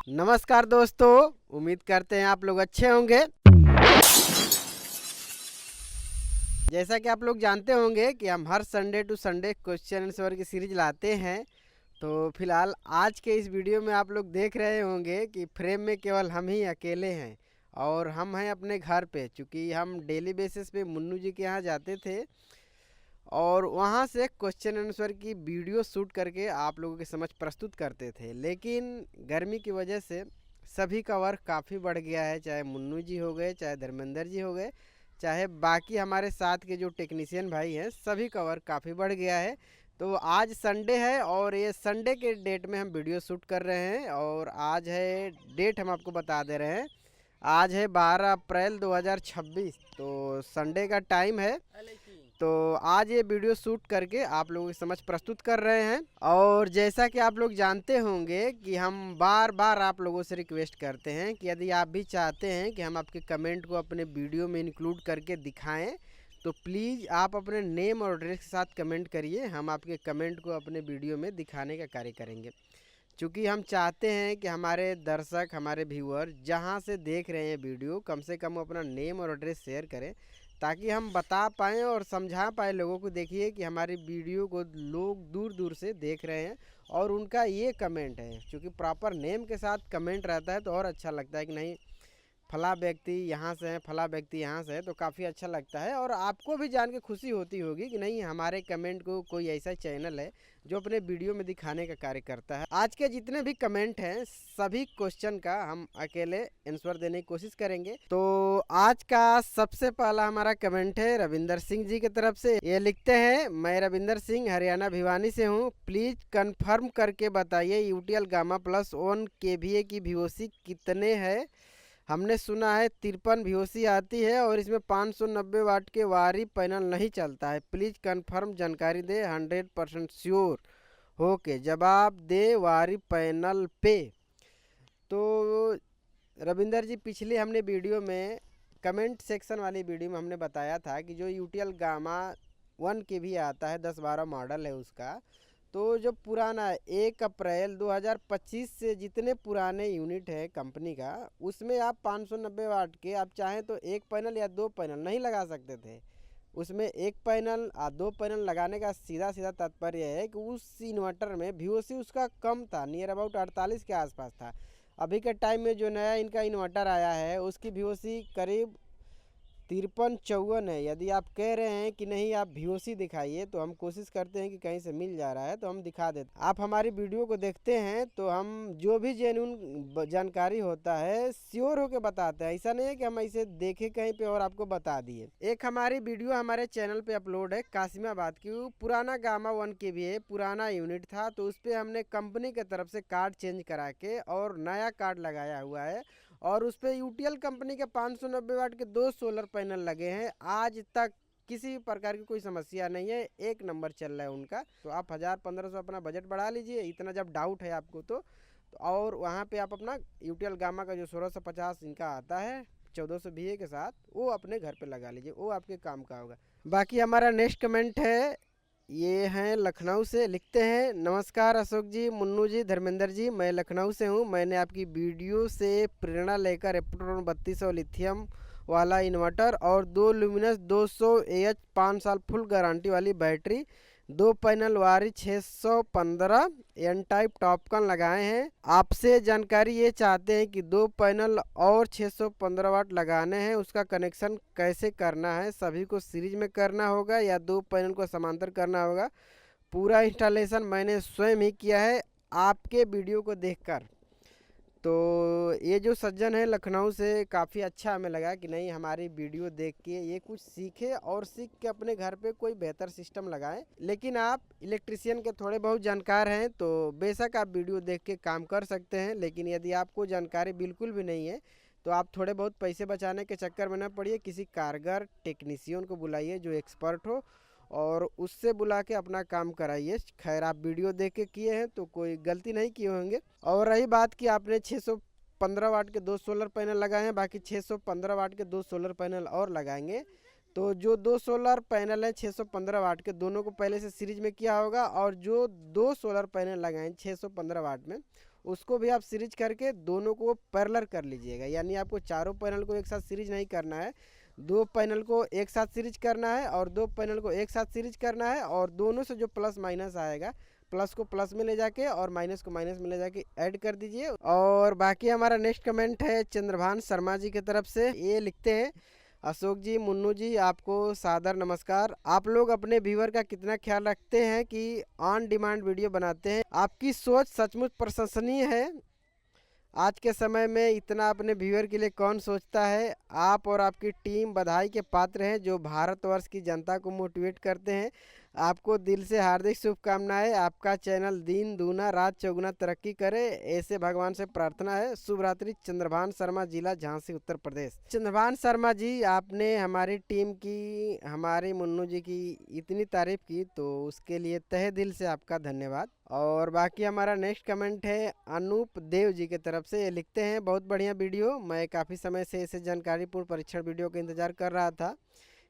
नमस्कार दोस्तों, उम्मीद करते हैं आप लोग अच्छे होंगे। जैसा कि आप लोग जानते होंगे कि हम हर Sunday to Sunday question answer की सीरीज लाते हैं। तो फिलहाल आज के इस वीडियो में आप लोग देख रहे होंगे कि फ्रेम में केवल हम ही अकेले हैं और हम हैं अपने घर पे, चूँकि हम डेली बेसिस पे मुन्नू जी के यहाँ जाते थे और वहाँ से क्वेश्चन आंसर की वीडियो शूट करके आप लोगों के समझ प्रस्तुत करते थे। लेकिन गर्मी की वजह से सभी का वर्क काफ़ी बढ़ गया है, चाहे मुन्नू जी हो गए, चाहे धर्मेंद्र जी हो गए, चाहे बाकी हमारे साथ के जो टेक्नीशियन भाई हैं, सभी का वर्क काफ़ी बढ़ गया है। तो आज संडे है और ये संडे के डेट में हम वीडियो शूट कर रहे हैं और आज है डेट, हम आपको बता दे रहे हैं, आज है 12 अप्रैल 2026। तो संडे का टाइम है। तो आज ये वीडियो शूट करके आप लोगों की समझ प्रस्तुत कर रहे हैं। और जैसा कि आप लोग जानते होंगे कि हम बार बार आप लोगों से रिक्वेस्ट करते हैं कि यदि आप भी चाहते हैं कि हम आपके कमेंट को अपने वीडियो में इंक्लूड करके दिखाएं, तो प्लीज़ आप अपने नेम और एड्रेस के साथ कमेंट करिए। हम आपके कमेंट को अपने वीडियो में दिखाने का कार्य करेंगे, क्योंकि हम चाहते हैं कि हमारे दर्शक, हमारे व्यूअर जहां से देख रहे हैं वीडियो, कम से कम अपना नेम और एड्रेस शेयर करें, ताकि हम बता पाएँ और समझा पाएँ लोगों को। देखिए कि हमारी वीडियो को लोग दूर दूर से देख रहे हैं और उनका ये कमेंट है, क्योंकि प्रॉपर नेम के साथ कमेंट रहता है तो और अच्छा लगता है कि नहीं, फला व्यक्ति यहाँ से है, फला व्यक्ति यहाँ से है, तो काफ़ी अच्छा लगता है। और आपको भी जान के खुशी होती होगी कि नहीं, हमारे कमेंट को कोई ऐसा चैनल है जो अपने वीडियो में दिखाने का कार्य करता है। आज के जितने भी कमेंट हैं, सभी क्वेश्चन का हम अकेले आंसर देने की कोशिश करेंगे। तो आज का सबसे पहला हमारा कमेंट है रविंदर सिंह जी की तरफ से। ये लिखते हैं, मैं रविंदर सिंह हरियाणा भिवानी से हूँ, प्लीज़ कंफर्म करके बताइए यूटीएल गामा प्लस 1 केवीए की VOC कितने है। हमने सुना है 53 VOC आती है और इसमें 590 वाट के वारी पैनल नहीं चलता है। प्लीज़ कंफर्म जानकारी दे, 100% श्योर हो के जवाब दे वारी पैनल पे। तो रविंदर जी, पिछले हमने वीडियो में कमेंट सेक्शन वाली वीडियो में हमने बताया था कि जो यूटीएल गामा 1 के भी आता है, 10-12 मॉडल है उसका, तो जो पुराना 1 अप्रैल 2025 से जितने पुराने यूनिट है कंपनी का, उसमें आप 590 वाट के आप चाहें तो एक पैनल या दो पैनल नहीं लगा सकते थे। उसमें एक पैनल या दो पैनल लगाने का सीधा सीधा तात्पर्य है कि उस इन्वर्टर में VOC उसका कम था, नियर अबाउट 48 के आसपास था। अभी के टाइम में जो नया इनका इन्वर्टर आया है उसकी VOC करीब 53-54 है। यदि आप कह रहे हैं कि नहीं आप VOC दिखाइए, तो हम कोशिश करते हैं कि कहीं से मिल जा रहा है तो हम दिखा देते। आप हमारी वीडियो को देखते हैं तो हम जो भी जेन्युइन जानकारी होता है श्योर होके बताते हैं। ऐसा नहीं है कि हम ऐसे देखे कहीं पे और आपको बता दिए। एक हमारी वीडियो हमारे चैनल पे अपलोड है कासिमाबाद की, पुराना गामा 1 के भी पुराना यूनिट था, तो उस पर हमने कंपनी की तरफ से कार्ड चेंज करा के और नया कार्ड लगाया हुआ है और उस पर यूटीएल कंपनी के 590 वाट के 2 सोलर पैनल लगे हैं। आज तक किसी भी प्रकार की कोई समस्या नहीं है, एक नंबर चल रहा है उनका। तो आप 1000-1500 अपना बजट बढ़ा लीजिए, इतना जब डाउट है आपको तो। और वहाँ पे आप अपना यूटीएल गामा का जो 1650 इनका आता है 1400 VA के साथ, वो अपने घर पे लगा लीजिए, वो आपके काम का होगा। बाकी हमारा नेक्स्ट कमेंट है, ये हैं लखनऊ से। लिखते हैं, नमस्कार अशोक जी, मुन्नू जी, धर्मेंद्र जी, मैं लखनऊ से हूँ। मैंने आपकी वीडियो से प्रेरणा लेकर एप्ट्रॉन 3200 लिथियम वाला इन्वर्टर और 2 लुमिनस 200 AH 5 साल फुल गारंटी वाली बैटरी, 2 पैनल वारी 615 एन टाइप टॉपकन लगाए हैं। आपसे जानकारी ये चाहते हैं कि 2 पैनल और 615 वाट लगाने हैं, उसका कनेक्शन कैसे करना है, सभी को सीरीज में करना होगा या 2 पैनल को समांतर करना होगा। पूरा इंस्टॉलेशन मैंने स्वयं ही किया है आपके वीडियो को देखकर। तो ये जो सज्जन है लखनऊ से, काफ़ी अच्छा हमें लगा कि नहीं, हमारी वीडियो देख के ये कुछ सीखे और सीख के अपने घर पे कोई बेहतर सिस्टम लगाएं। लेकिन आप इलेक्ट्रिशियन के थोड़े बहुत जानकार हैं तो बेशक आप वीडियो देख के काम कर सकते हैं, लेकिन यदि आपको जानकारी बिल्कुल भी नहीं है तो आप थोड़े बहुत पैसे बचाने के चक्कर में न पड़िए, किसी कारगर टेक्नीशियन को बुलाइए जो एक्सपर्ट हो और उससे बुला के अपना काम कराइए। खैर, आप वीडियो देख के किए हैं तो कोई गलती नहीं किए होंगे। और रही बात कि आपने 615 वाट के 2 सोलर पैनल लगाए हैं, बाकी 615 वाट के 2 सोलर पैनल और लगाएंगे, तो जो दो सोलर पैनल हैं 615 वाट के, दोनों को पहले से सीरीज में किया होगा, और जो दो सोलर पैनल लगाएं 615 वाट में, उसको भी आप सीरीज करके दोनों को पैरेलल कर लीजिएगा। यानी आपको चारों पैनल को एक साथ सीरीज नहीं करना है, दो पैनल को एक साथ सीरीज करना है और दो पैनल को एक साथ सीरीज करना है, और दोनों से जो प्लस माइनस आएगा, प्लस को प्लस में ले जाके और माइनस को माइनस में ले जाके ऐड कर दीजिए। और बाकी हमारा नेक्स्ट कमेंट है चंद्रभान शर्मा जी की तरफ से। ये लिखते हैं, अशोक जी, मुन्नू जी, आपको सादर नमस्कार। आप लोग अपने व्यूअर का कितना ख्याल रखते हैं कि ऑन डिमांड वीडियो बनाते हैं। आपकी सोच सचमुच प्रशंसनीय है। आज के समय में इतना अपने व्यूअर के लिए कौन सोचता है। आप और आपकी टीम बधाई के पात्र हैं, जो भारतवर्ष की जनता को मोटिवेट करते हैं। आपको दिल से हार्दिक शुभकामनाएं। आपका चैनल दिन दूना रात चौगुना तरक्की करे, ऐसे भगवान से प्रार्थना है। शुभ रात्रि। चंद्रभान शर्मा, जिला झांसी, उत्तर प्रदेश। चंद्रभान शर्मा जी, आपने हमारी टीम की, हमारे मुन्नू जी की इतनी तारीफ की, तो उसके लिए तहे दिल से आपका धन्यवाद। और बाकी हमारा नेक्स्ट कमेंट है अनूप देव जी की तरफ से। ये लिखते हैं, बहुत बढ़िया वीडियो। मैं काफ़ी समय से ऐसे जानकारीपूर्ण परीक्षण वीडियो का इंतजार कर रहा था।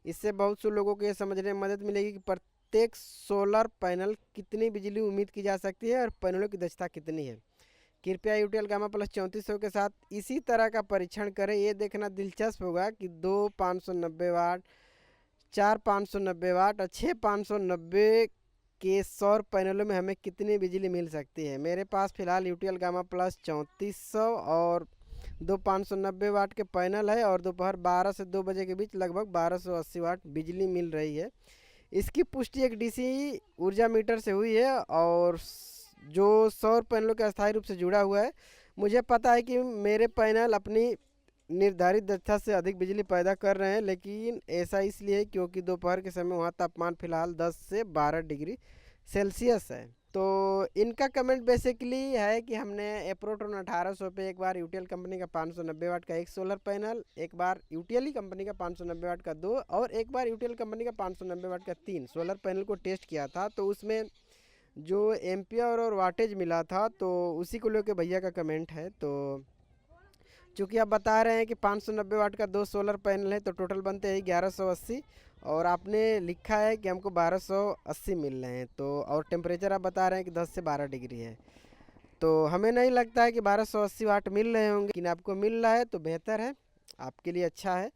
इससे बहुत से लोगों को ये समझने में मदद मिलेगी कि प्रत्येक सोलर पैनल कितनी बिजली उम्मीद की जा सकती है और पैनलों की दक्षता कितनी है। कृपया यूटीएल गामा प्लस 3400 के साथ इसी तरह का परीक्षण करें। ये देखना दिलचस्प होगा कि 2 590 वाट, 4 590 वाट और 6 590 के सौर पैनलों में हमें कितनी बिजली मिल सकती है। मेरे पास फ़िलहाल यूटीएल गामा प्लस 3400 और 2 590 वाट के पैनल है, और दोपहर 12 से 2 बजे के बीच लगभग 1280 वाट बिजली मिल रही है। इसकी पुष्टि एक डीसी ऊर्जा मीटर से हुई है, और जो सौर पैनलों के अस्थायी रूप से जुड़ा हुआ है। मुझे पता है कि मेरे पैनल अपनी निर्धारित दक्षता से अधिक बिजली पैदा कर रहे हैं, लेकिन ऐसा इसलिए क्योंकि दोपहर के समय वहाँ तापमान फ़िलहाल 10 से 12 डिग्री सेल्सियस है। तो इनका कमेंट बेसिकली है कि हमने एप्रोट्रॉन 1800 पे एक बार यूटीएल कंपनी का 590 वाट का एक सोलर पैनल, एक बार यूटीएल ही कंपनी का 590 वाट का 2, और एक बार यूटीएल कंपनी का 590 वाट का 3 सोलर पैनल को टेस्ट किया था। तो उसमें जो एम्पियर और वाटेज मिला था, तो उसी को लेकर भैया का कमेंट है। तो चूँकि आप बता रहे हैं कि 590 वाट का 2 सोलर पैनल है, तो टोटल बनते हैं 1180, और आपने लिखा है कि हमको 1280 मिल रहे हैं। तो और टेम्परेचर आप बता रहे हैं कि 10 से 12 डिग्री है। तो हमें नहीं लगता है कि 1280 वाट मिल रहे होंगे, लेकिन आपको मिल रहा है तो बेहतर है, आपके लिए अच्छा है।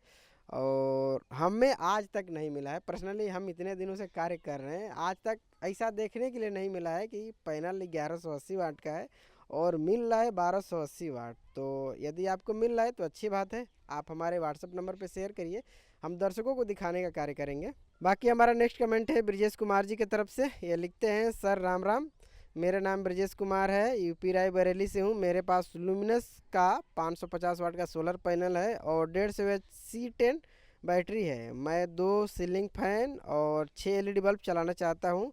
और हमें आज तक नहीं मिला है, पर्सनली हम इतने दिनों से कार्य कर रहे हैं, आज तक ऐसा देखने के लिए नहीं मिला है कि पैनल 1180 वाट का है और मिल रहा है 1280 वाट। तो यदि आपको मिल रहा है तो अच्छी बात है, आप हमारे व्हाट्सएप नंबर पे शेयर करिए, हम दर्शकों को दिखाने का कार्य करेंगे। बाकी हमारा नेक्स्ट कमेंट है ब्रजेश कुमार जी की तरफ से। ये लिखते हैं, सर राम राम, मेरा नाम ब्रजेश कुमार है, यूपी रायबरेली से हूँ। मेरे पास लुमिनस का 550 वाट का सोलर पैनल है और 150 वाट C10 बैटरी है। मैं 2 सीलिंग फैन और 6 LED बल्ब चलाना चाहता हूँ,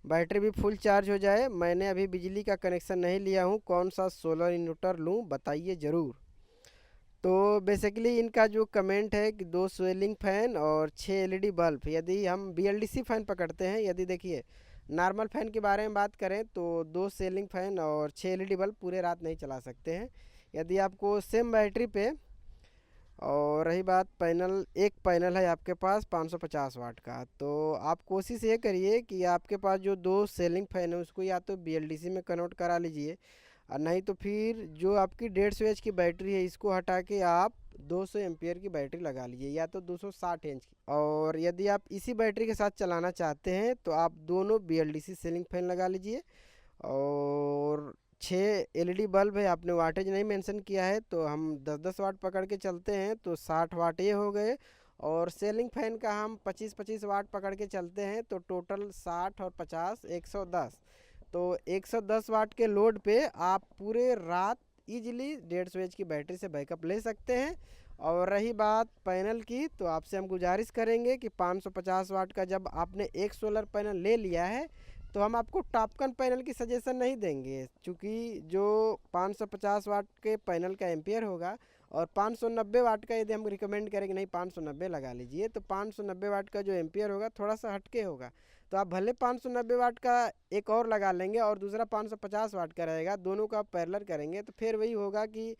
बैटरी भी फुल चार्ज हो जाए। मैंने अभी बिजली का कनेक्शन नहीं लिया हूँ, कौन सा सोलर इन्वर्टर लूँ, बताइए ज़रूर। तो बेसिकली इनका जो कमेंट है कि 2 सीलिंग फैन और 6 LED बल्ब, यदि हम BLDC फ़ैन पकड़ते हैं, यदि देखिए नॉर्मल फ़ैन के बारे में बात करें तो 2 सीलिंग फैन और 6 LED बल्ब पूरे रात नहीं चला सकते हैं। यदि आपको सेम बैटरी पे, और रही बात पैनल, एक पैनल है आपके पास 550 वाट का, तो आप कोशिश ये करिए कि आपके पास जो 2 सीलिंग फैन है उसको या तो BLDC में कन्वर्ट करा लीजिए, और नहीं तो फिर जो आपकी 150 एच की बैटरी है इसको हटा के आप 200 एम्पियर की बैटरी लगा लीजिए, या तो 260 इंच की। और यदि आप इसी बैटरी के साथ चलाना चाहते हैं तो आप दोनों BLDC सीलिंग फैन लगा लीजिए। और 6 LED बल्ब है, आपने वाटेज नहीं मेंशन किया है, तो हम 10-10 वाट पकड़ के चलते हैं तो 60 वाट ये हो गए। और सीलिंग फैन का हम 25-25 वाट पकड़ के चलते हैं, तो टोटल 60 और 50 110, तो 110 वाट के लोड पे आप पूरे रात इजीली 150 एच की बैटरी से बैकअप ले सकते हैं। और रही बात पैनल की, तो आपसे हम गुजारिश करेंगे कि 550 वाट का जब आपने एक सोलर पैनल ले लिया है तो हम आपको टॉपकन पैनल की सजेशन नहीं देंगे, क्योंकि जो 550 वाट के पैनल का एम्पियर होगा और 590 वाट का यदि हम रिकमेंड करेंगे नहीं 590 लगा लीजिए, तो 590 वाट का जो एम्पियर होगा थोड़ा सा हटके होगा। तो आप भले 590 वाट का एक और लगा लेंगे और दूसरा 550 वाट का रहेगा, दोनों का आप पैरेलल करेंगे तो फिर वही होगा कि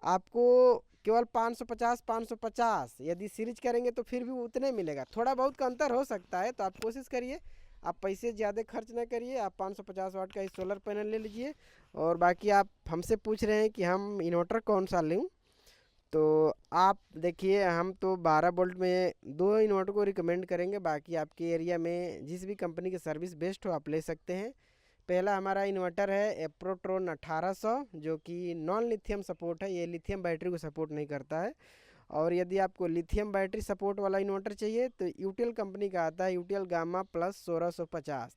आपको केवल 550 यदि सीरीज करेंगे तो फिर भी उतने मिलेगा, थोड़ा बहुत का अंतर हो सकता है। तो आप कोशिश करिए, आप पैसे ज़्यादा खर्च ना करिए, आप 550 वाट का ही सोलर पैनल ले लीजिए। और बाकी आप हमसे पूछ रहे हैं कि हम इन्वर्टर कौन सा लूँ, तो आप देखिए, हम तो 12 वोल्ट में 2 इन्वर्टर को रिकमेंड करेंगे। बाकी आपके एरिया में जिस भी कंपनी की सर्विस बेस्ट हो आप ले सकते हैं। पहला हमारा इन्वर्टर है एप्रोट्रॉन 1800, जो कि नॉन लिथियम सपोर्ट है, ये लिथियम बैटरी को सपोर्ट नहीं करता है। और यदि आपको लिथियम बैटरी सपोर्ट वाला इन्वर्टर चाहिए तो यूटीएल कंपनी का आता है, यूटीएल गामा प्लस 1650।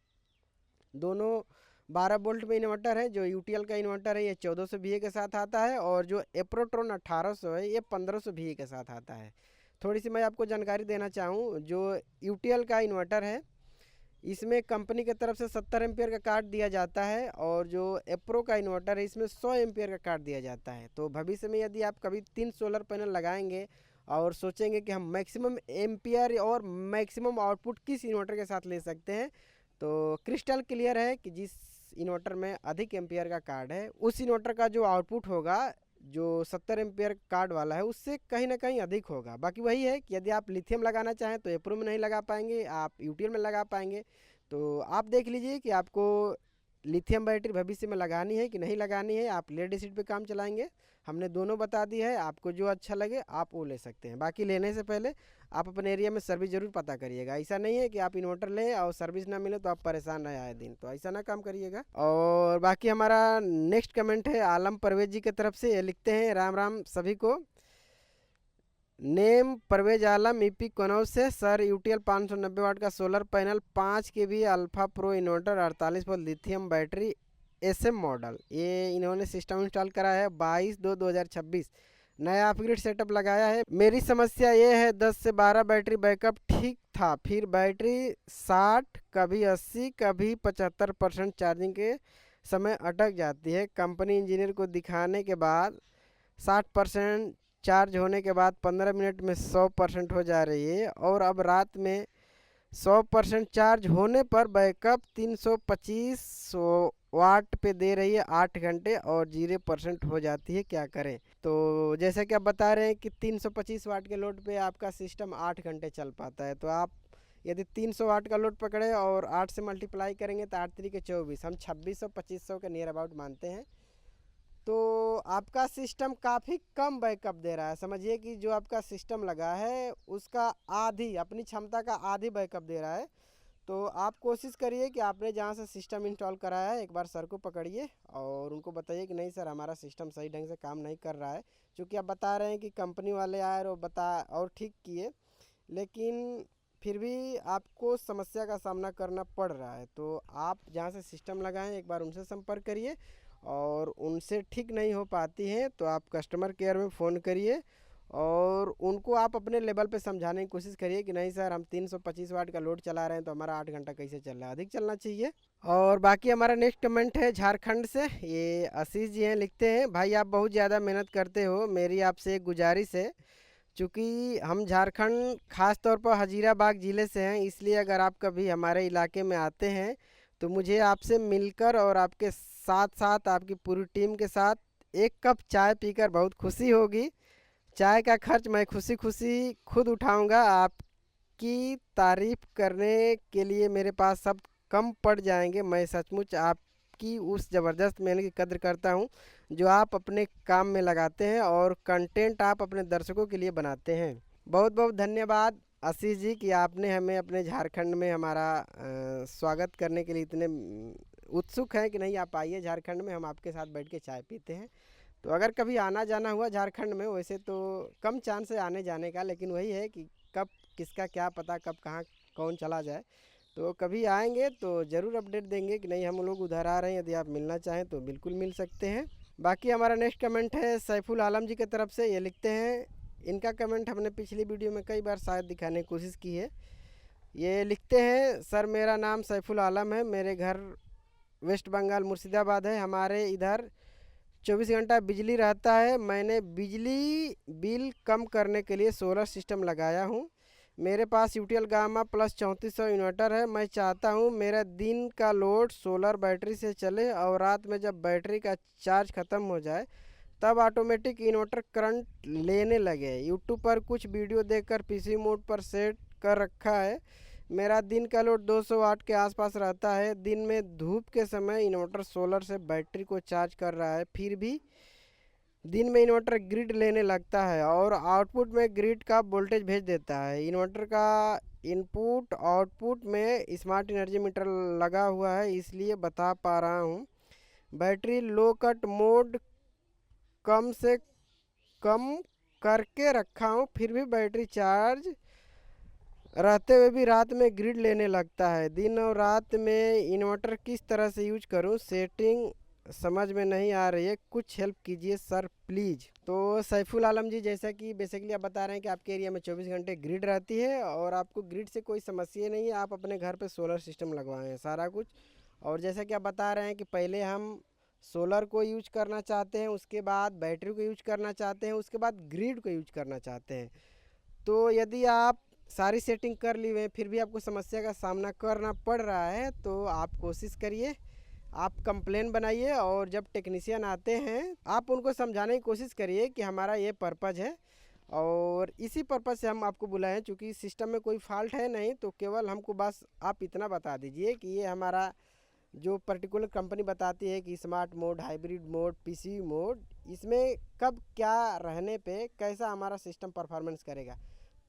दोनों 12 वोल्ट में इन्वर्टर है। जो यूटीएल का इन्वर्टर है ये 1400 VA के साथ आता है, और जो एप्रोट्रॉन 1800 है ये 1500 VA के साथ आता है। थोड़ी सी मैं आपको जानकारी देना चाहूँ, जो यूटीएल का इन्वर्टर है इसमें कंपनी की तरफ से 70 एम्पियर का कार्ड दिया जाता है, और जो एप्रो का इन्वर्टर है इसमें 100 एम्पियर का कार्ड दिया जाता है। तो भविष्य में यदि आप कभी 3 सोलर पैनल लगाएंगे और सोचेंगे कि हम मैक्सिमम एम्पियर और मैक्सिमम आउटपुट किस इन्वर्टर के साथ ले सकते हैं, तो क्रिस्टल क्लियर है कि जिस इन्वर्टर में अधिक एम्पियर का कार्ड है उस इन्वर्टर का जो आउटपुट होगा, जो 70 एम्पियर कार्ड वाला है उससे कहीं ना कहीं अधिक होगा। बाकी वही है कि यदि आप लिथियम लगाना चाहें तो एप्रो में नहीं लगा पाएंगे, आप यूटीएल में लगा पाएंगे। तो आप देख लीजिए कि आपको लिथियम बैटरी भविष्य में लगानी है कि नहीं लगानी है, आप लेड एसिड पे काम चलाएंगे। हमने दोनों बता दी है, आपको जो अच्छा लगे आप वो ले सकते हैं। बाकी लेने से पहले आप अपने एरिया में सर्विस ज़रूर पता करिएगा। ऐसा नहीं है कि आप इन्वर्टर लें और सर्विस ना मिले तो आप परेशान रहे आए दिन, तो ऐसा ना काम करिएगा। और बाकी हमारा नेक्स्ट कमेंट है आलम परवेज जी की तरफ से, ये लिखते हैं राम राम सभी को। नेम परवेज आलम ईपी कनौज से। सर यूटीएल 590 वाट का सोलर पैनल 5 के भी alpha pro inverter 48 volt lithium battery SM model, ये इन्होंने सिस्टम इंस्टॉल करा है 22/2/2026। नया अपग्रेड सेटअप लगाया है। मेरी समस्या ये है 10 से 12 बैटरी बैकअप ठीक था, फिर बैटरी 60 कभी 80 कभी 75% चार्जिंग के समय अटक जाती है। कंपनी इंजीनियर को दिखाने के बाद 60% चार्ज होने के बाद 15 मिनट में 100% हो जा रही है, और अब रात में 100% चार्ज होने पर बैकअप 325 वाट पे दे रही है 8 घंटे, और 0% हो जाती है, क्या करें। तो जैसा कि आप बता रहे हैं कि 325 वाट के लोड पे आपका सिस्टम 8 घंटे चल पाता है, तो आप यदि 300 वाट का लोड पकड़े और 8 से मल्टीप्लाई करेंगे तो 8 3 के 24, हम 2600-2500 के नियर अबाउट मानते हैं। तो आपका सिस्टम काफ़ी कम बैकअप दे रहा है। समझिए कि जो आपका सिस्टम लगा है उसका आधी, अपनी क्षमता का आधी बैकअप दे रहा है। तो आप कोशिश करिए कि आपने जहाँ से सिस्टम इंस्टॉल कराया है एक बार सर को पकड़िए और उनको बताइए कि नहीं सर हमारा सिस्टम सही ढंग से काम नहीं कर रहा है। क्योंकि आप बता रहे हैं कि कंपनी वाले आए और ठीक किए, लेकिन फिर भी आपको समस्या का सामना करना पड़ रहा है। तो आप जहाँ से सिस्टम लगाएं एक बार उनसे संपर्क करिए, और उनसे ठीक नहीं हो पाती है तो आप कस्टमर केयर में फ़ोन करिए, और उनको आप अपने लेवल पे समझाने की कोशिश करिए कि नहीं सर हम 325 वाट का लोड चला रहे हैं तो हमारा 8 घंटा कैसे चल रहा है, अधिक चलना चाहिए। और बाकी हमारा नेक्स्ट कमेंट है झारखंड से, ये आशीष जी हैं, लिखते हैं भाई आप बहुत ज़्यादा मेहनत करते हो, मेरी आपसे एक गुजारिश है। चूँकि हम झारखंड ख़ास तौर पर हजीराबाग ज़िले से हैं, इसलिए अगर आप कभी हमारे इलाके में आते हैं तो मुझे आपसे मिलकर और आपके साथ साथ आपकी पूरी टीम के साथ एक कप चाय पीकर बहुत खुशी होगी। चाय का खर्च मैं खुशी खुशी खुद उठाऊंगा। आपकी तारीफ करने के लिए मेरे पास सब कम पड़ जाएंगे। मैं सचमुच आपकी उस ज़बरदस्त मेहनत की कद्र करता हूं जो आप अपने काम में लगाते हैं और कंटेंट आप अपने दर्शकों के लिए बनाते हैं। बहुत बहुत धन्यवाद आशीष जी कि आपने हमें अपने झारखंड में हमारा स्वागत करने के लिए इतने उत्सुक हैं कि नहीं आप आइए झारखंड में, हम आपके साथ बैठ के चाय पीते हैं। तो अगर कभी आना जाना हुआ झारखंड में, वैसे तो कम चांस है आने जाने का, लेकिन वही है कि कब किसका क्या पता कब कहाँ कौन चला जाए। तो कभी आएंगे तो ज़रूर अपडेट देंगे कि नहीं हम लोग उधर आ रहे हैं, यदि आप मिलना चाहें तो बिल्कुल मिल सकते हैं। बाकी हमारा नेक्स्ट कमेंट है सैफुल आलम जी की तरफ से, ये लिखते हैं, इनका कमेंट हमने पिछली वीडियो में कई बार शायद दिखाने की कोशिश की है। ये लिखते हैं सर मेरा नाम सैफुल आलम है, मेरे घर वेस्ट बंगाल मुर्शिदाबाद है, हमारे इधर 24 घंटा बिजली रहता है। मैंने बिजली बिल कम करने के लिए सोलर सिस्टम लगाया हूँ। मेरे पास यूटीएल गामा प्लस 3400 इन्वर्टर है। मैं चाहता हूँ मेरा दिन का लोड सोलर बैटरी से चले और रात में जब बैटरी का चार्ज ख़त्म हो जाए तब ऑटोमेटिक इन्वर्टर करंट लेने लगे। यूट्यूब पर कुछ वीडियो देखकर पीसी मोड पर सेट कर रखा है। मेरा दिन का लोड 200 वाट के आसपास रहता है। दिन में धूप के समय इन्वर्टर सोलर से बैटरी को चार्ज कर रहा है, फिर भी दिन में इन्वर्टर ग्रिड लेने लगता है और आउटपुट में ग्रिड का वोल्टेज भेज देता है। इन्वर्टर का इनपुट आउटपुट में स्मार्ट एनर्जी मीटर लगा हुआ है, इसलिए बता पा रहा हूँ। बैटरी लो कट मोड कम से कम करके रखा हूँ, फिर भी बैटरी चार्ज रहते हुए भी रात में ग्रिड लेने लगता है। दिन और रात में इन्वर्टर किस तरह से यूज करूं, सेटिंग समझ में नहीं आ रही है, कुछ हेल्प कीजिए सर प्लीज़। तो सैफुल आलम जी, जैसा कि बेसिकली आप बता रहे हैं कि आपके एरिया में 24 घंटे ग्रिड रहती है और आपको ग्रिड से कोई समस्या नहीं है, आप अपने घर पे सोलर सिस्टम लगवाए हैं सारा कुछ। और जैसा कि आप बता रहे हैं कि पहले हम सोलर को यूज करना चाहते हैं, उसके बाद बैटरी को यूज करना चाहते हैं, उसके बाद ग्रिड को यूज करना चाहते हैं। तो यदि आप सारी सेटिंग कर ली हुए फिर भी आपको समस्या का सामना करना पड़ रहा है, तो आप कोशिश करिए, आप कंप्लेन बनाइए और जब टेक्नीशियन आते हैं आप उनको समझाने की कोशिश करिए कि हमारा ये पर्पज़ है और इसी पर्पज़ से हम आपको बुलाएं। चूँकि सिस्टम में कोई फॉल्ट है नहीं, तो केवल हमको बस आप इतना बता दीजिए कि ये हमारा जो पर्टिकुलर कंपनी बताती है कि smart mode, hybrid mode, PC mode, इसमें कब क्या रहने पे कैसा हमारा सिस्टम परफॉर्मेंस करेगा।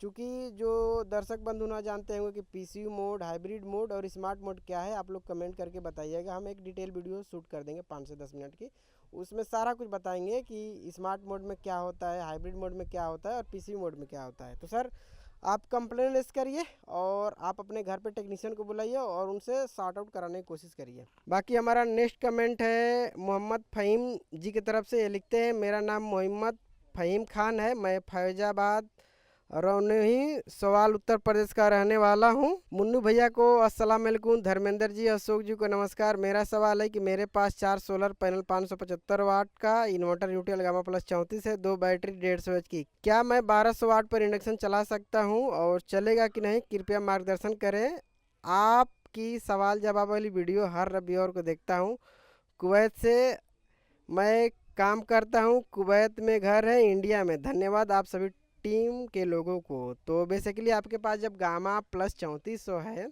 चूँकि जो दर्शक बंधु ना जानते होंगे कि पीसीयू मोड, हाइब्रिड मोड और स्मार्ट मोड क्या है, आप लोग कमेंट करके बताइएगा। हम एक डिटेल वीडियो शूट कर देंगे 5 से 10 मिनट की, उसमें सारा कुछ बताएंगे कि स्मार्ट मोड में क्या होता है, हाइब्रिड मोड में क्या होता है और पीसीयू मोड में क्या होता है। तो सर आप कंप्लेन लेस करिए और आप अपने घर पे टेक्नीशियन को बुलाइए और उनसे सॉर्ट आउट कराने की कोशिश करिए। बाकी हमारा नेक्स्ट कमेंट है मोहम्मद फ़हीम जी की तरफ से। ये लिखते हैं, मेरा नाम मोहम्मद फ़हीम खान है, मैं फैज़ाबाद रौनही सवाल उत्तर प्रदेश का रहने वाला हूँ। मुन्नू भैया को अस्सलाम वालेकुम, धर्मेंद्र जी, अशोक जी को नमस्कार। मेरा सवाल है कि मेरे पास 4 सोलर पैनल 575 वाट का इन्वर्टर यूटीएल गामा प्लस 34 है, 2 बैटरी 150 एच की। क्या मैं 1200 वाट पर इंडक्शन चला सकता हूँ और चलेगा कि नहीं, कृपया मार्गदर्शन करें। आपकी सवाल जवाब वाली वीडियो हर रविवार को देखता हूँ। कुवैत से मैं काम करता हूँ, कुवैत में घर है, इंडिया में। धन्यवाद आप सभी टीम के लोगों को। तो बेसिकली आपके पास जब गामा प्लस 3400 है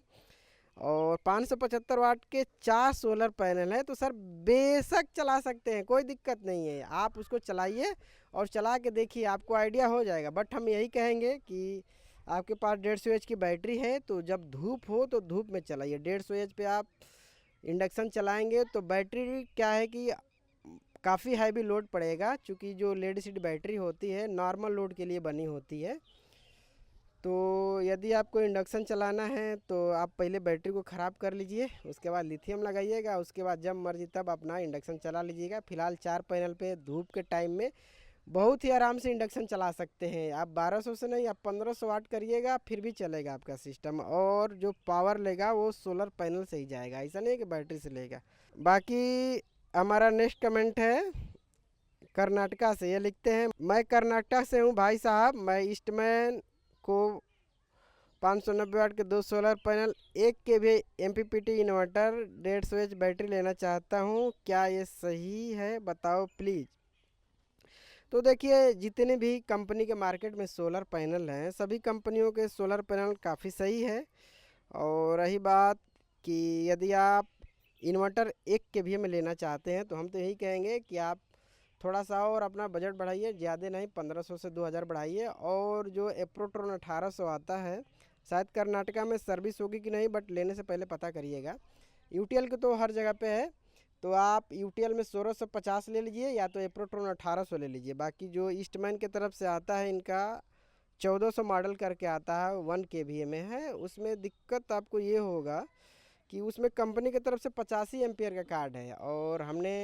और 575 वाट के 4 सोलर पैनल है, तो सर बेशक चला सकते हैं, कोई दिक्कत नहीं है। आप उसको चलाइए और चला के देखिए, आपको आइडिया हो जाएगा। बट हम यही कहेंगे कि आपके पास 150 एच की बैटरी है, तो जब धूप हो तो धूप में चलाइए। 150 एच पे आप इंडक्शन चलाएंगे तो बैटरी क्या है कि काफ़ी हैवी लोड पड़ेगा, क्योंकि जो लेड एसिड बैटरी होती है नॉर्मल लोड के लिए बनी होती है। तो यदि आपको इंडक्शन चलाना है तो आप पहले बैटरी को ख़राब कर लीजिए, उसके बाद लिथियम लगाइएगा, उसके बाद जब मर्जी तब अपना इंडक्शन चला लीजिएगा। फ़िलहाल 4 पैनल पे धूप के टाइम में बहुत ही आराम से इंडक्शन चला सकते हैं। आप 1200 से नहीं, आप 1500 वाट करिएगा फिर भी चलेगा आपका सिस्टम, और जो पावर लेगा वो सोलर पैनल से ही जाएगा, ऐसा नहीं है कि बैटरी से लेगा। बाकी हमारा नेक्स्ट कमेंट है कर्नाटका से। ये लिखते हैं, मैं कर्नाटक से हूँ भाई साहब, मैं ईस्टमैन को 590 वाट के 2 सोलर पैनल 1 के भी एमपीपीटी इन्वर्टर 150 एच बैटरी लेना चाहता हूँ, क्या ये सही है, बताओ प्लीज़। तो देखिए, जितने भी कंपनी के मार्केट में सोलर पैनल हैं, सभी कंपनियों के सोलर पैनल काफ़ी सही है। और रही बात कि यदि आप इन्वर्टर 1 केवीए में लेना चाहते हैं, तो हम तो यही कहेंगे कि आप थोड़ा सा और अपना बजट बढ़ाइए, ज़्यादा नहीं, 1500 से 2000 बढ़ाइए। और जो एप्रोट्रॉन 1800 आता है, शायद कर्नाटका में सर्विस होगी कि नहीं, बट लेने से पहले पता करिएगा। यूटीएल के तो हर जगह पे है, तो आप यूटीएल में 1650 ले लीजिए या तो एप्रोट्रॉन 1800 ले लीजिए। बाकी जो ईस्टमैन की तरफ से आता है, इनका 1400 मॉडल करके आता है, 1 केवीए में है। उसमें दिक्कत आपको ये होगा कि उसमें कंपनी की तरफ से 85 एम्पियर का कार्ड है, और हमने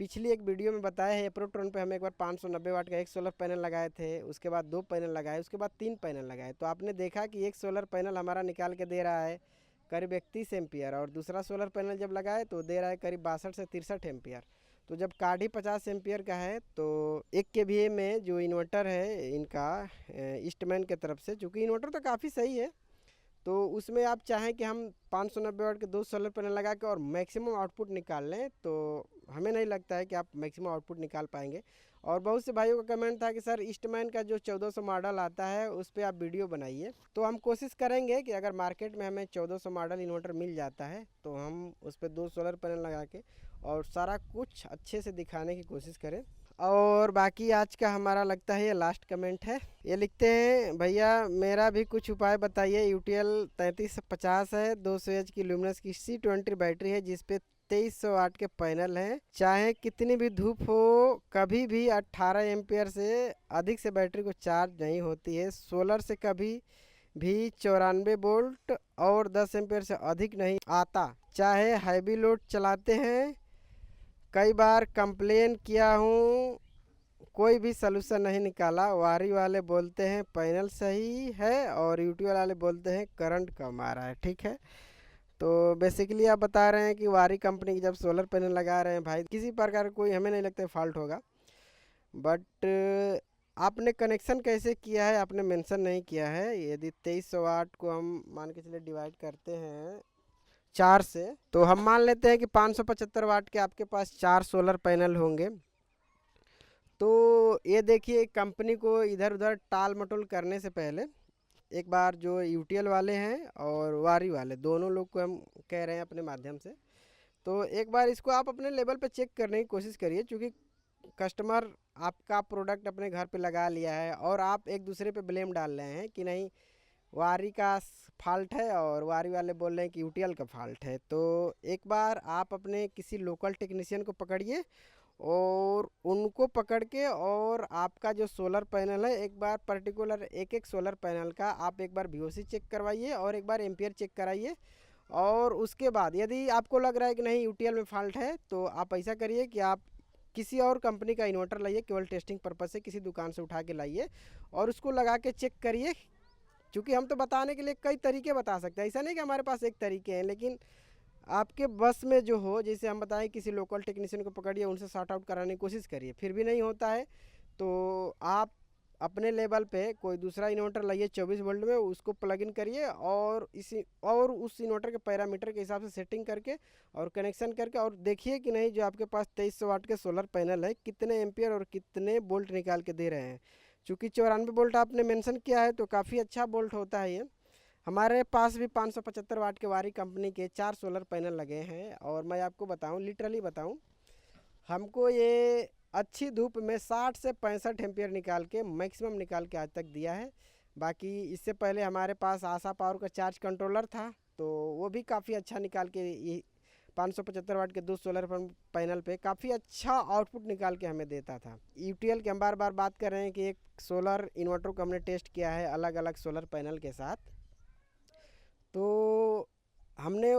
पिछली एक वीडियो में बताया है, एप्रोट्रॉन पे हम एक बार 590 वाट का एक सोलर पैनल लगाए थे, उसके बाद 2 पैनल लगाए, उसके बाद 3 पैनल लगाए। तो आपने देखा कि एक सोलर पैनल हमारा निकाल के दे रहा है करीब 31 एम्पियर, और दूसरा सोलर पैनल जब लगाए तो दे रहा है करीब 62 से 63 एम्पियर। तो जब कार्ड ही 50 एम्पियर का है, तो 1 केवीए में जो इन्वर्टर है इनका ईस्टमैन की तरफ से, चूँकि इन्वर्टर तो काफ़ी सही है, तो उसमें आप चाहें कि हम 590 वाट के 2 सोलर पैनल लगा के और मैक्सिमम आउटपुट निकाल लें, तो हमें नहीं लगता है कि आप मैक्सिमम आउटपुट निकाल पाएंगे। और बहुत से भाइयों का कमेंट था कि सर ईस्टमैन का जो 1400 मॉडल आता है उस पर आप वीडियो बनाइए। तो हम कोशिश करेंगे कि अगर मार्केट में हमें 1400 मॉडल इन्वर्टर मिल जाता है तो हम उस पर 2 सोलर पैनल लगा के और सारा कुछ अच्छे से दिखाने की कोशिश करें। और बाकी आज का हमारा लगता है ये लास्ट कमेंट है। ये लिखते हैं, भैया मेरा भी कुछ उपाय बताइए। यूटीएल 3350 है, 200 एच की ल्यूमिनस की C20 बैटरी है जिसपे 2300 वाट के पैनल हैं। चाहे कितनी भी धूप हो कभी भी 18 एम्पियर से अधिक से बैटरी को चार्ज नहीं होती है। सोलर से कभी भी 94 वोल्ट और 10 एम्पियर से अधिक नहीं आता। चाहे हैवी लोड चलाते हैं, कई बार कंप्लेन किया हूँ, कोई भी सलूशन नहीं निकाला। वारी वाले बोलते हैं पैनल सही है और यूटीएल वाले बोलते हैं करंट कम आ रहा है। ठीक है, तो बेसिकली आप बता रहे हैं कि वारी कंपनी की जब सोलर पैनल लगा रहे हैं भाई, किसी प्रकार का कोई हमें नहीं लगता है फॉल्ट होगा। बट आपने कनेक्शन कैसे किया है आपने मेंशन नहीं किया है। यदि 2300 वाट को हम मान के चलिए डिवाइड करते हैं 4 से, तो हम मान लेते हैं कि 575 वाट के आपके पास 4 सोलर पैनल होंगे। तो ये देखिए, कंपनी को इधर उधर टाल मटोल करने से पहले एक बार जो यूटीएल वाले हैं और वारी वाले दोनों लोग को हम कह रहे हैं अपने माध्यम से, तो एक बार इसको आप अपने लेवल पे चेक करने की कोशिश करिए। क्योंकि कस्टमर आपका प्रोडक्ट अपने घर पे लगा लिया है और आप एक दूसरे पे ब्लेम डाल रहे हैं कि नहीं वारी का फॉल्ट है और वारी वाले बोल रहे हैं कि यूटीएल का फॉल्ट है। तो एक बार आप अपने किसी लोकल टेक्नीशियन को पकड़िए और उनको पकड़ के और आपका जो सोलर पैनल है एक बार पर्टिकुलर एक एक सोलर पैनल का आप एक बार वीओसी चेक करवाइए और एक बार एम्पियर चेक कराइए। और उसके बाद यदि आपको लग रहा है कि नहीं यूटीएल में फॉल्ट है तो आप ऐसा करिए कि आप किसी और कंपनी का इन्वर्टर लाइए, केवल टेस्टिंग पर्पज़ से किसी दुकान से उठा के लाइए और उसको लगा के चेक करिए। क्योंकि हम तो बताने के लिए कई तरीके बता सकते हैं, ऐसा नहीं कि हमारे पास एक तरीके हैं, लेकिन आपके बस में जो हो, जैसे हम बताएं किसी लोकल टेक्नीशियन को पकड़िए, उनसे सॉर्ट आउट कराने की कोशिश करिए। फिर भी नहीं होता है तो आप अपने लेवल पे कोई दूसरा इन्वर्टर लाइए 24 वोल्ट में, उसको प्लग इन करिए और उस इन्वर्टर के पैरामीटर के हिसाब से सेटिंग करके और कनेक्शन करके और देखिए कि नहीं जो आपके पास 2300 वाट के सोलर पैनल है कितने एम्पियर और कितने वोल्ट निकाल के दे रहे हैं। चूँकि 94 वोल्ट आपने मेंशन किया है तो काफ़ी अच्छा वोल्ट होता है ये। हमारे पास भी 575 वाट के वारी कंपनी के 4 सोलर पैनल लगे हैं और मैं आपको बताऊं, लिटरली बताऊं, हमको ये अच्छी धूप में 60 से 65 एम्पियर निकाल के मैक्सिमम निकाल के आज तक दिया है। बाकी इससे पहले हमारे पास आशा पावर का चार्ज कंट्रोलर था तो वो भी काफ़ी अच्छा निकाल के ये 575 वाट के 2 सोलर पैनल पे काफ़ी अच्छा आउटपुट निकाल के हमें देता था। यूटीएल की हम बार बार बात कर रहे हैं कि एक सोलर इन्वर्टर को हमने टेस्ट किया है अलग अलग सोलर पैनल के साथ, तो हमने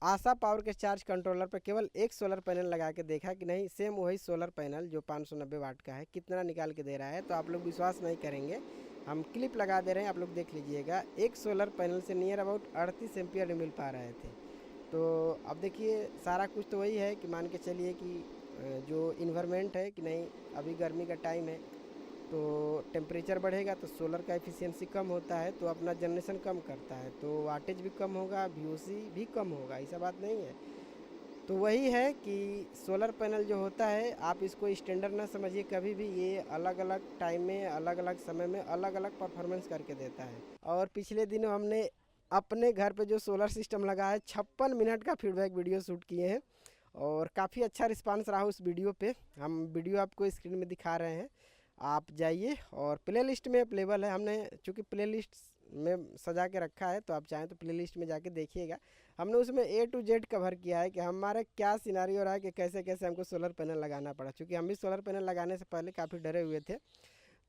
आशा पावर के चार्ज कंट्रोलर पर केवल एक सोलर पैनल लगा के देखा कि नहीं सेम वही सोलर पैनल जो 590 वाट का है कितना निकाल के दे रहा है। तो आप लोग विश्वास नहीं करेंगे, हम क्लिप लगा दे रहे हैं, आप लोग देख लीजिएगा। एक सोलर पैनल से नियर अबाउट 38 एम्पियर मिल पा रहे थे। तो अब देखिए सारा कुछ तो वही है कि मान के चलिए कि जो इन्वायरमेंट है कि नहीं अभी गर्मी का टाइम है तो टेम्परेचर बढ़ेगा तो सोलर का एफिशिएंसी कम होता है तो अपना जनरेशन कम करता है तो वाटेज भी कम होगा, वीओसी भी कम होगा, ऐसा बात नहीं है। तो वही है कि सोलर पैनल जो होता है आप इसको स्टैंडर्ड ना समझिए कभी भी, ये अलग अलग टाइम में अलग अलग समय में अलग अलग परफॉर्मेंस करके देता है। और पिछले दिनों हमने अपने घर पे जो सोलर सिस्टम लगा है 56 मिनट का फीडबैक वीडियो शूट किए हैं और काफ़ी अच्छा रिस्पांस रहा उस वीडियो पे। हम वीडियो आपको स्क्रीन में दिखा रहे हैं, आप जाइए और प्ले लिस्ट में अवेलेबल है। हमने चूँकि प्ले लिस्ट में सजा के रखा है तो आप चाहें तो प्ले लिस्ट में जाके देखिएगा। हमने उसमें A to Z कवर किया है कि हमारा क्या सिनारियो रहा है कि कैसे कैसे हमको सोलर पैनल लगाना पड़ा, क्योंकि हम भी सोलर पैनल लगाने से पहले काफ़ी डरे हुए थे।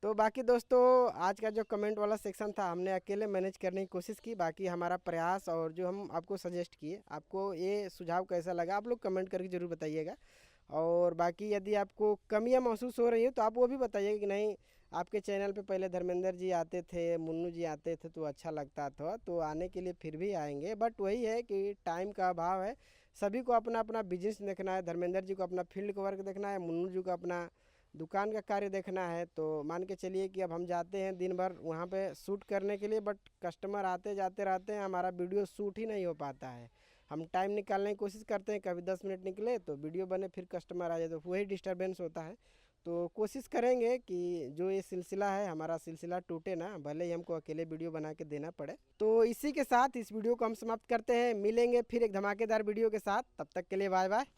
तो बाकी दोस्तों आज का जो कमेंट वाला सेक्शन था हमने अकेले मैनेज करने की कोशिश की। बाकी हमारा प्रयास और जो हम आपको सजेस्ट किए, आपको ये सुझाव कैसा लगा आप लोग कमेंट करके ज़रूर बताइएगा। और बाकी यदि आपको कमियां महसूस हो रही है तो आप वो भी बताइएगा कि नहीं आपके चैनल पे पहले धर्मेंद्र जी आते थे, मुन्नू जी आते थे तो अच्छा लगता था, तो आने के लिए फिर भी आएंगे। बट वही है कि टाइम का अभाव है, सभी को अपना अपना बिजनेस देखना है। धर्मेंद्र जी को अपना फील्ड वर्क देखना है, मुन्नू जी को अपना दुकान का कार्य देखना है। तो मान के चलिए कि अब हम जाते हैं दिन भर वहाँ पे शूट करने के लिए, बट कस्टमर आते जाते रहते हैं, हमारा वीडियो शूट ही नहीं हो पाता है। हम टाइम निकालने की कोशिश करते हैं, कभी 10 मिनट निकले तो वीडियो बने, फिर कस्टमर आ जाए तो वही डिस्टर्बेंस होता है। तो कोशिश करेंगे कि जो ये सिलसिला है हमारा सिलसिला टूटे ना, भले ही हमको अकेले वीडियो बना के देना पड़े। तो इसी के साथ इस वीडियो को हम समाप्त करते हैं। मिलेंगे फिर एक धमाकेदार वीडियो के साथ, तब तक के लिए बाय बाय।